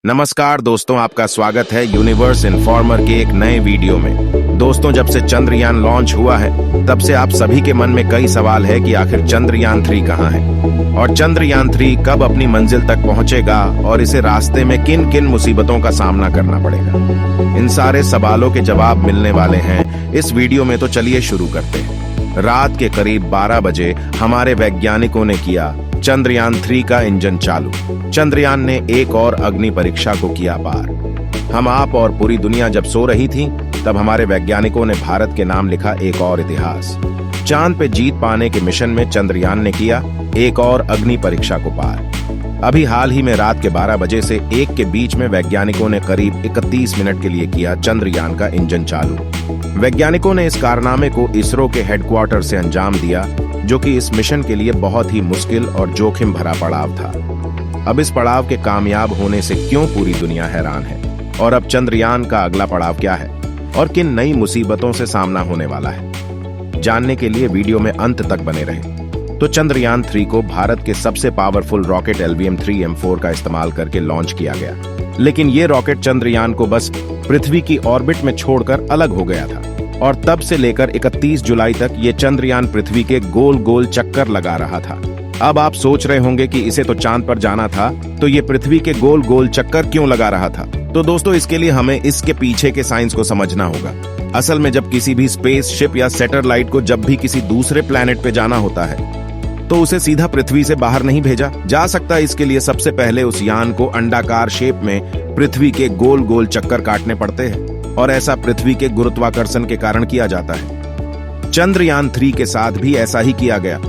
नमस्कार दोस्तों, आपका स्वागत है यूनिवर्स इन्फॉर्मर के एक नए वीडियो में। दोस्तों, जब से चंद्रयान लॉन्च हुआ है तब से आप सभी के मन में कई सवाल है कि आखिर चंद्रयान 3 कहां है और चंद्रयान 3 कब अपनी मंजिल तक पहुंचेगा और इसे रास्ते में किन किन मुसीबतों का सामना करना पड़ेगा। इन सारे सवालों के जवाब मिलने वाले हैं इस वीडियो में, तो चलिए शुरू करते हैं। रात के करीब 12 बजे हमारे वैज्ञानिकों ने किया चंद्रयान 3 का इंजन चालू। चंद्रयान ने एक और अग्नि परीक्षा को किया पार। हम, आप और पूरी दुनिया जब सो रही थी तब हमारे वैज्ञानिकों ने भारत के नाम लिखा एक और इतिहास। चांद पे जीत पाने के मिशन में चंद्रयान ने किया एक और अग्नि परीक्षा को पार। अभी हाल ही में रात के 12 बजे से 1 के बीच में वैज्ञानिकों ने करीब 31 मिनट के लिए किया चंद्रयान का इंजन चालू। वैज्ञानिकों ने इस कारनामे को इसरो के हेडक्वार्टर से अंजाम दिया, जो कि इस मिशन के लिए बहुत ही मुश्किल और जोखिम भरा पड़ाव था। अब इस पड़ाव के कामयाब होने से क्यों पूरी दुनिया हैरान है और अब चंद्रयान का अगला पड़ाव क्या है और किन नई मुसीबतों से सामना होने वाला है, जानने के लिए वीडियो में अंत तक बने रहे। तो चंद्रयान 3 को भारत के सबसे पावरफुल रॉकेट LVM-3M4 का इस्तेमाल करके लॉन्च किया गया, लेकिन ये रॉकेट चंद्रयान को बस पृथ्वी की ऑर्बिट में छोड़कर अलग हो गया था और तब से लेकर 31 जुलाई तक ये चंद्रयान पृथ्वी के गोल गोल चक्कर लगा रहा था। अब आप सोच रहे होंगे कि इसे तो चांद पर जाना था, तो ये पृथ्वी के गोल गोल चक्कर क्यों लगा रहा था? तो दोस्तों, इसके लिए हमें इसके पीछे के साइंस को समझना होगा। असल में जब किसी भी स्पेस शिप या सैटेलाइट को जब भी किसी दूसरे प्लैनेट पे जाना होता है तो उसे सीधा पृथ्वी से बाहर नहीं भेजा जा सकता। इसके लिए सबसे पहले उस यान को अंडाकार शेप में पृथ्वी के गोल गोल चक्कर काटने पड़ते हैं और ऐसा पृथ्वी के गुरुत्वाकर्षण के कारण किया जाता है। चंद्रयान 3 के साथ भी ऐसा ही किया गया।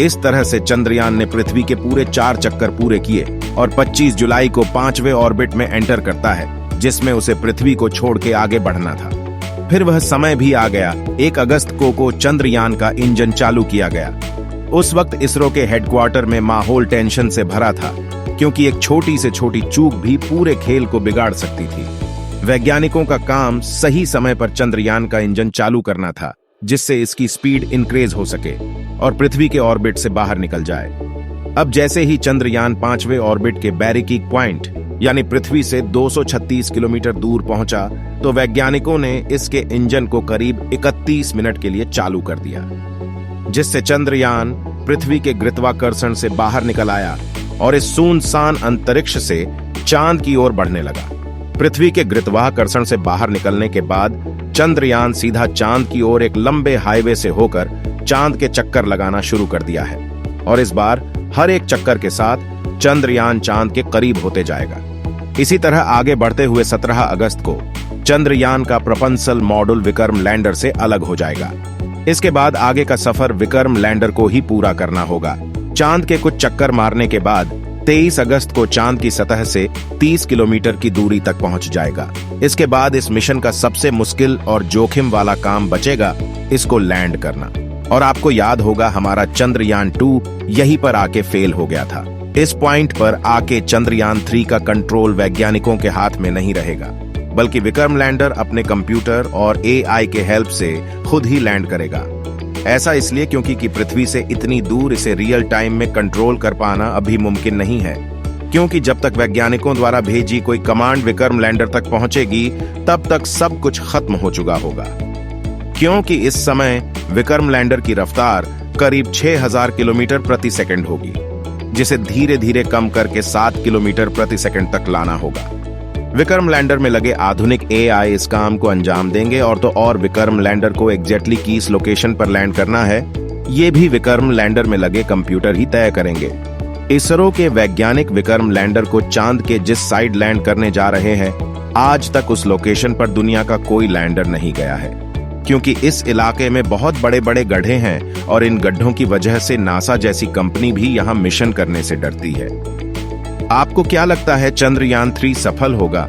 इस तरह से चंद्रयान ने पृथ्वी के पूरे 4 चक्कर पूरे किए और 25 जुलाई को 5वें ऑर्बिट में एंटर करता है, जिसमें उसे पृथ्वी को छोड़ के आगे बढ़ना था। फिर वह समय भी आ गया। 1 अगस्त को चंद्रयान का इंजन चालू किया गया। उस वक्त इसरो के हेडक्वार्टर में माहौल टेंशन से भरा था, क्योंकि एक छोटी से छोटी चूक भी पूरे खेल को बिगाड़ सकती थी। वैज्ञानिकों का काम सही समय पर चंद्रयान का इंजन चालू करना था, जिससे इसकी स्पीड इंक्रीज हो सके और पृथ्वी के ऑर्बिट से बाहर निकल जाए। अब जैसे ही चंद्रयान 5वें ऑर्बिट के बैरिकीक पॉइंट यानी पृथ्वी से 236 किलोमीटर दूर पहुंचा, तो वैज्ञानिकों ने इसके इंजन को करीब 31 मिनट के लिए चालू कर दिया, जिससे चंद्रयान पृथ्वी के गुरुत्वाकर्षण से बाहर निकल आया और इस सुनसान अंतरिक्ष से चांद की ओर बढ़ने लगा। पृथ्वी के गुरुत्वाकर्षण से बाहर निकलने के बाद चंद्रयान सीधा चांद की ओर एक लंबे हाईवे से होकर चांद के चक्कर लगाना शुरू कर दिया है और इस बार हर एक चक्कर के साथ चंद्रयान चांद के करीब होते जाएगा। इसी तरह आगे बढ़ते हुए 17 अगस्त को चंद्रयान का प्रपंसल मॉड्यूल विक्रम लैंडर से अलग हो जाएगा। इसके बाद आगे का सफर विक्रम लैंडर को ही पूरा करना होगा। चांद के कुछ चक्कर मारने के बाद 23 अगस्त को चांद की सतह से 30 किलोमीटर की दूरी तक पहुंच जाएगा। इसके बाद इस मिशन का सबसे मुश्किल और जोखिम वाला काम बचेगा, इसको लैंड करना। और आपको याद होगा, हमारा चंद्रयान 2 यहीं पर आके फेल हो गया था। इस पॉइंट पर आके चंद्रयान 3 का कंट्रोल वैज्ञानिकों के हाथ में नहीं रहेगा, बल्कि विक्रम लैंडर अपने कंप्यूटर और AI के हेल्प से खुद ही लैंड करेगा। ऐसा इसलिए क्योंकि पृथ्वी से इतनी दूर इसे रियल टाइम में कंट्रोल कर पाना अभी मुमकिन नहीं है, क्योंकि जब तक वैज्ञानिकों द्वारा भेजी कोई कमांड विक्रम लैंडर तक पहुंचेगी तब तक सब कुछ खत्म हो चुका होगा, क्योंकि इस समय विक्रम लैंडर की रफ्तार करीब 6000 किलोमीटर प्रति सेकंड होगी, जिसे धीरे धीरे कम करके 7 किलोमीटर प्रति सेकंड तक लाना होगा। विक्रम लैंडर में लगे आधुनिक AI इस काम को अंजाम देंगे और विक्रम लैंडर को एग्जैक्टली किस लोकेशन पर लैंड करना है, ये भी विक्रम लैंडर में लगे कंप्यूटर ही तय करेंगे। इसरो के वैज्ञानिक विक्रम लैंडर को चांद के जिस साइड लैंड करने जा रहे हैं, आज तक उस लोकेशन पर दुनिया का कोई लैंडर नहीं गया है, क्योंकि इस इलाके में बहुत बड़े बड़े गड्ढे हैं और इन गड्ढों की वजह से नासा जैसी कंपनी भी यहाँ मिशन करने से डरती है। आपको क्या लगता है, चंद्रयान 3 सफल होगा?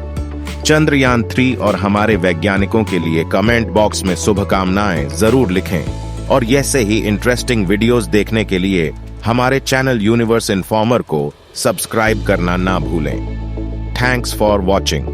चंद्रयान 3 और हमारे वैज्ञानिकों के लिए कमेंट बॉक्स में शुभकामनाएं जरूर लिखें और ऐसे ही इंटरेस्टिंग वीडियोस देखने के लिए हमारे चैनल यूनिवर्स इन्फॉर्मर को सब्सक्राइब करना ना भूलें। Thanks for watching.